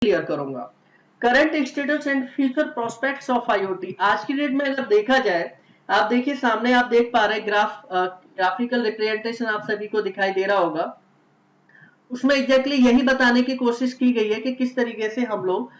Clear करूंगा। Current status and future prospects of IoT. आज की डेट में अगर देखा जाए, आप देखिए सामने आप देख पा रहे हैं ग्राफिकल रिप्रेजेंटेशन आप सभी को दिखाई दे रहा होगा। उसमें एग्जैक्टली यही बताने की कोशिश की गई है कि किस तरीके से हम लोग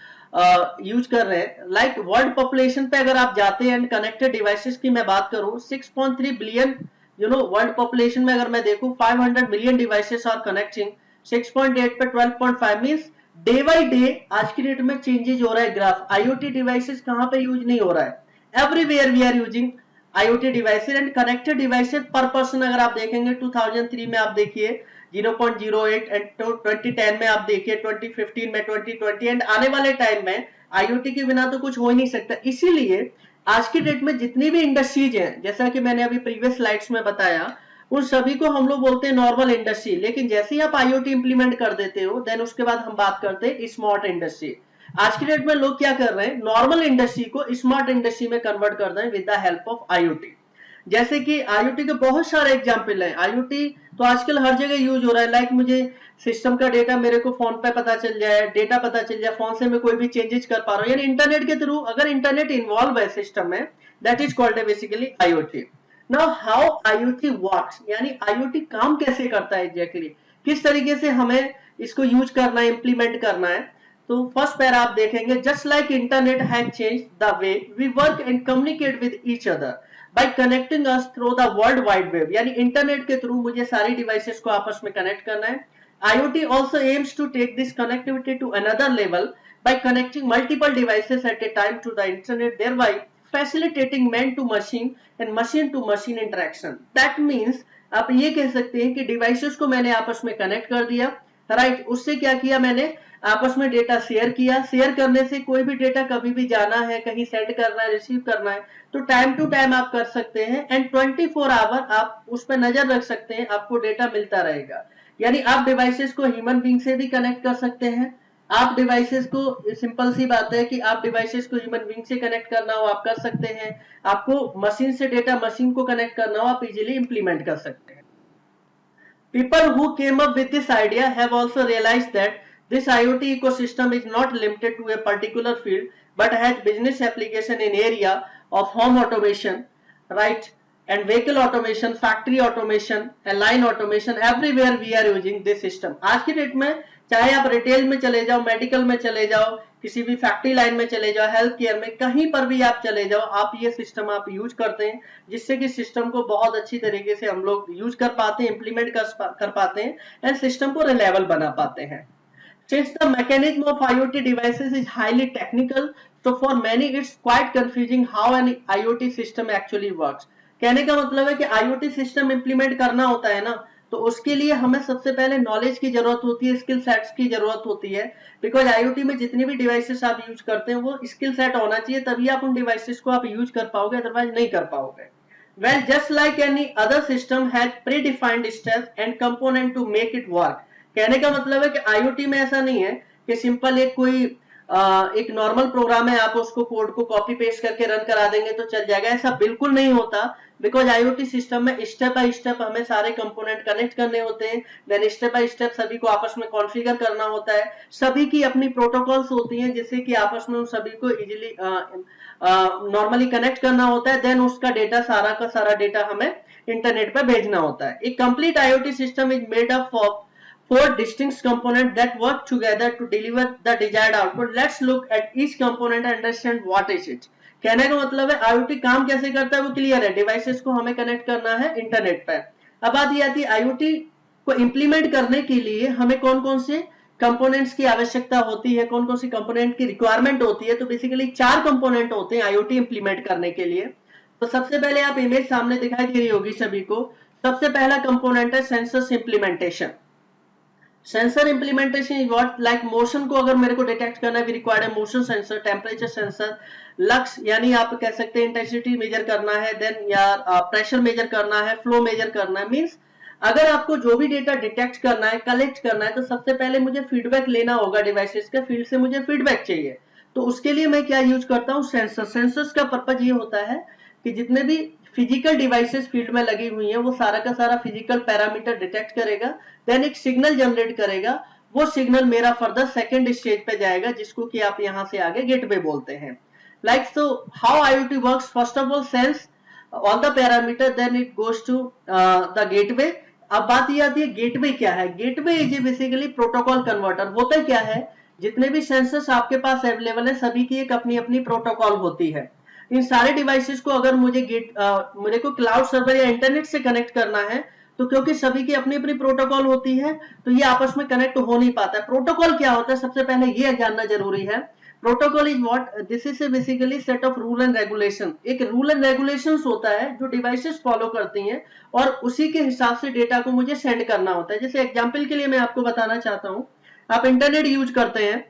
यूज कर रहे हैं। लाइक वर्ल्ड पॉपुलेशन पे अगर आप जाते हैं एंड कनेक्टेड डिवाइसेस की मैं बात करूं, 6.3 बिलियन वर्ल्ड पॉपुलेशन में अगर मैं देखूं 500 मिलियन डिवाइसेस आर कनेक्टिंग। 6.8 पे 12.5 मींस डे बाय डे आज की डेट में चेंजेस हो रहा है ग्राफ। आईओटी डिवाइसेस कहां पे यूज नहीं हो रहा है, everywhere we are using IoT devices and connected devices per person. अगर आप देखेंगे 2003 में आप देखिए 0.08 एंड 2010 में आप देखिए 2015 में 2020 एंड आने वाले टाइम में आईओटी के बिना तो कुछ हो ही नहीं सकता। इसीलिए आज की डेट में जितनी भी इंडस्ट्रीज हैं, जैसा कि मैंने अभी प्रीवियस स्लाइड्स में बताया, उन सभी को हम लोग बोलते हैं नॉर्मल इंडस्ट्री। लेकिन जैसे ही आप आईओटी इंप्लीमेंट कर देते हो देन उसके बाद हम बात करते हैं स्मार्ट इंडस्ट्री। आज की डेट में लोग क्या कर रहे हैं, नॉर्मल इंडस्ट्री को स्मार्ट इंडस्ट्री में कन्वर्ट कर रहे हैं with the help of IoT. जैसे कि आईओटी के बहुत सारे एग्जाम्पल हैं। आईओटी तो आजकल हर जगह यूज हो रहा है। लाइक मुझे सिस्टम का डेटा मेरे को फोन पे पता चल जाए, डेटा पता चल जाए, फोन से मैं कोई भी चेंजेस कर पा रहा हूँ, यानी इंटरनेट के थ्रू। अगर इंटरनेट इन्वॉल्व है सिस्टम में, that is called basically IoT. Now how IoT works, यानी आईओटी काम कैसे करता है एग्जैक्टली, किस तरीके से हमें इसको यूज करना है, इंप्लीमेंट करना है। तो फर्स्ट पैरा आप देखेंगे, just like internet has changed the way we work and communicate with each other by connecting us through the world wide web, यानी इंटरनेट के थ्रू मुझे सारी डिवाइसेस को आपस में कनेक्ट करना है। IoT also aims to take this connectivity to another level by connecting multiple devices at a time to the internet, thereby facilitating man to machine and machine to machine interaction. That means आप ये कह सकते हैं कि devices को मैंने आपस में कनेक्ट कर दिया, राइट। उससे क्या किया, मैंने आपस में डेटा शेयर किया। शेयर करने से कोई भी डेटा कभी भी जाना है, कहीं सेंड करना है, रिसीव करना है, तो टाइम टू टाइम आप कर सकते हैं एंड 24 आवर आप उस पर नजर रख सकते हैं, आपको डेटा मिलता रहेगा। यानी आप डिवाइसेस को ह्यूमन बीइंग से भी कनेक्ट कर सकते हैं। आप डिवाइसेस को, सिंपल सी बात है कि आप डिवाइसेस को ह्यूमन बीइंग से कनेक्ट करना हो आप कर सकते हैं। आपको मशीन से डेटा मशीन को कनेक्ट करना हो आप इजीली इंप्लीमेंट कर सकते हैं। People who came up with this idea have also realized that this IoT ecosystem is not limited to a particular field but has business application in area of home automation, right, and vehicle automation, factory automation, and line automation. Everywhere we are using this system. आज की date में चाहे आप retail में चले जाओ, medical में चले जाओ, किसी भी फैक्ट्री लाइन में चले जाओ, हेल्थ केयर में, कहीं पर भी आप चले जाओ, आप ये सिस्टम आप यूज करते हैं, जिससे कि सिस्टम को बहुत अच्छी तरीके से हम लोग यूज कर पाते हैं, इंप्लीमेंट कर पाते हैं एंड सिस्टम को रिलायबल बना पाते हैं। Since the mechanism of IoT devices is highly technical, so for many it's quite confusing how an IoT system actually works. कहने का मतलब है कि IoT सिस्टम इंप्लीमेंट करना होता है ना, तो उसके लिए हमें सबसे पहले नॉलेज की जरूरत होती है, स्किल सेट्स की जरूरत होती है। बिकॉज IoT में जितनी भी डिवाइसेस आप यूज करते हैं वो स्किल सेट होना चाहिए, तभी आप उन डिवाइसेस को आप यूज कर पाओगे, अदरवाइज नहीं कर पाओगे। Well, just like any other system has predefined steps and component to make it work. कहने का मतलब है कि IoT में ऐसा नहीं है कि सिंपल एक नॉर्मल प्रोग्राम है, आप उसको कोड को कॉपी पेस्ट करके रन करा देंगे तो चल जाएगा, ऐसा बिल्कुल नहीं होता। बिकॉज IoT सिस्टम में स्टेप बाय स्टेप हमें सारे कंपोनेंट कनेक्ट करने होते हैं, देन स्टेप बाय स्टेप सभी को आपस में कॉन्फ़िगर करना होता है। सभी की अपनी प्रोटोकॉल्स होती हैं जिससे कि आपस में उन सभी को इजीली नॉर्मली कनेक्ट करना होता है, देन उसका डेटा, सारा का सारा डेटा हमें इंटरनेट पर भेजना होता है। एक complete IoT system is made up of 4 distinct components that work together to deliver the desired output. Let's look at each component and understand what is it. कहने का मतलब है IoT काम कैसे करता है वो क्लियर है, डिवाइसेस को हमें कनेक्ट करना है इंटरनेट पर। अब बात ये आती है IoT को इंप्लीमेंट करने के लिए हमें कौन कौन से कंपोनेंट्स की आवश्यकता होती है, कौन कौन सी कंपोनेंट की रिक्वायरमेंट होती है। तो बेसिकली 4 कंपोनेंट होते हैं IoT इंप्लीमेंट करने के लिए। तो सबसे पहले आप इमेज सामने दिखाई दे रही होगी सभी को। सबसे पहला कंपोनेंट है sensors implementation. Sensor implementation is what, like motion को अगर मेरे को डिटेक्ट करना है, वी रिक्वायर्ड है motion sensor, temperature sensor, lux यानी आप कह सकते हैं इंटेंसिटी मेजर करना है, देन या प्रेशर मेजर करना है, फ्लो मेजर करना है। मींस अगर आपको जो भी डेटा डिटेक्ट करना है, कलेक्ट करना है, तो सबसे पहले मुझे फीडबैक लेना होगा डिवाइसेस के, फील्ड से मुझे फीडबैक चाहिए। तो उसके लिए मैं क्या यूज करता हूँ, सेंसर। सेंसर्स का पर्पज ये होता है कि जितने भी फिजिकल डिवाइसेस फील्ड में लगी हुई हैं वो सारा का सारा फिजिकल पैरामीटर डिटेक्ट करेगा, देन एक सिग्नल जनरेट करेगा, वो सिग्नल मेरा फर्दर सेकंड स्टेज पे जाएगा, जिसको कि आप यहाँ से आगे गेटवे बोलते हैं। Like so how IoT works, first of all sense all the parameter, then it goes to the gateway. अब बात ये आती है गेटवे क्या है। Gateway is basically protocol converter. होता क्या है, जितने भी सेंसर्स आपके पास अवेलेबल है सभी की एक अपनी अपनी प्रोटोकॉल होती है। इन सारे डिवाइसेस को अगर मुझे को क्लाउड सर्वर या इंटरनेट से कनेक्ट करना है, तो क्योंकि सभी की अपनी अपनी प्रोटोकॉल होती है तो ये आपस में कनेक्ट हो नहीं पाता है। प्रोटोकॉल क्या होता है, सबसे पहले ये जानना जरूरी है। Protocol is what, this is basically set of rule and regulation. एक रूल एंड रेगुलेशंस होता है जो डिवाइसेस फॉलो करती हैं और उसी के हिसाब से डेटा को मुझे सेंड करना होता है। जैसे एग्जांपल के लिए मैं आपको बताना चाहता हूं, आप इंटरनेट यूज करते हैं,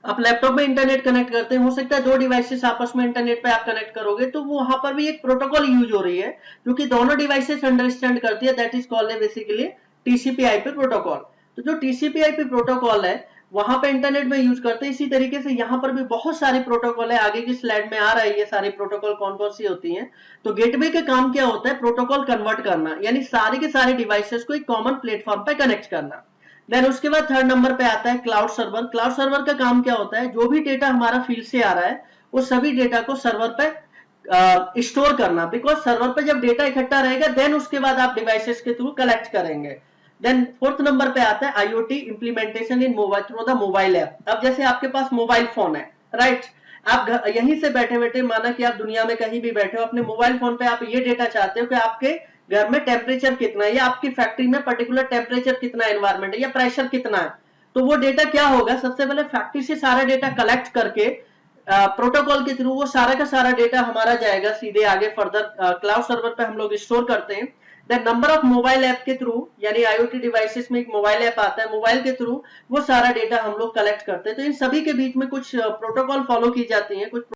आप लैपटॉप में इंटरनेट कनेक्ट करते हैं, हो सकता है दो डिवाइसेस आपस में इंटरनेट पे आप कनेक्ट करोगे तो वो वहां पर भी एक प्रोटोकॉल यूज हो रही है जो कि दोनों डिवाइसेस अंडरस्टैंड करती है, that is called basically TCP/IP protocol. तो जो TCP/IP प्रोटोकॉल है वहां पे इंटरनेट में यूज करते हैं। इसी तरीके से यहाँ पर भी बहुत सारे प्रोटोकॉल है, आगे की स्लाइड में आ रहा है ये सारे प्रोटोकॉल कौन कौन सी होती हैं। तो गेटवे का काम क्या होता है, प्रोटोकॉल कन्वर्ट करना, यानी सारे के सारे डिवाइसेस को एक कॉमन प्लेटफॉर्म पे कनेक्ट करना। देन उसके बाद थर्ड नंबर पे आता है क्लाउड सर्वर। क्लाउड सर्वर का काम क्या होता है, जो भी डेटा हमारा फील्ड से आ रहा है वो सभी डेटा को सर्वर पे स्टोर करना, बिकॉज सर्वर पे जब डेटा इकट्ठा रहेगा देन उसके बाद आप डिवाइसेस के थ्रू कलेक्ट करेंगे। देन फोर्थ नंबर पे आता है IoT implementation in mobile through the mobile app. अब जैसे आपके पास मोबाइल फोन है, राइट, आप यहीं से बैठे बैठे, माना कि आप दुनिया में कहीं भी बैठे हो, अपने मोबाइल फोन पे आप ये डेटा चाहते हो कि आपके घर में टेम्परेचर कितना है या आपकी फैक्ट्री में पर्टिकुलर टेम्परेचर कितना एनवायरमेंट है या प्रेशर कितना है। तो वो डेटा क्या होगा, सबसे पहले फैक्ट्री से सारा डेटा कलेक्ट करके प्रोटोकॉल के थ्रू वो सारा का सारा डेटा हमारा जाएगा सीधे आगे फर्दर क्लाउड सर्वर पे हम लोग स्टोर करते हैं। Then number of mobile app के थ्रू, यानी IoT डिवाइसेस में एक मोबाइल ऐप आता है, मोबाइल के थ्रू वो सारा डेटा हम लोग कलेक्ट करते हैं। तो इन सभी के बीच में कुछ प्रोटोकॉल फॉलो की जाती है, कुछ